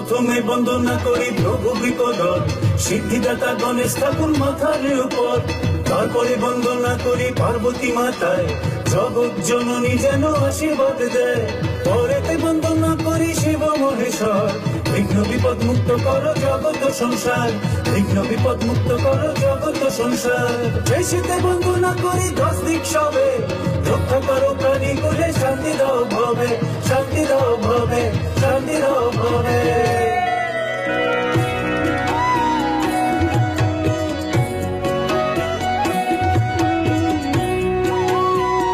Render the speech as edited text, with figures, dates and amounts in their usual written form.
প্রথমে বন্দনা করি প্রভু বিপদর, সিদ্ধিদাতা গণেশ ঠাকুর মাথার উপর। তারপরে বন্দনা করি পার্বতী মাতায়, জগৎ জননী যেন আশীর্বাদ দেয়। পরেতে বন্দনা করি শিব মহেশ্বর, বিঘ্ন বিপদ মুক্ত করো জগৎ সংসার, বিঘ্ন বিপদ মুক্ত করো জগৎ সংসার। শেষেতে বন্দনা করি 10 দিক সবে, রক্ষা করো প্রাণী কুলে, শান্তি দাও ভবে।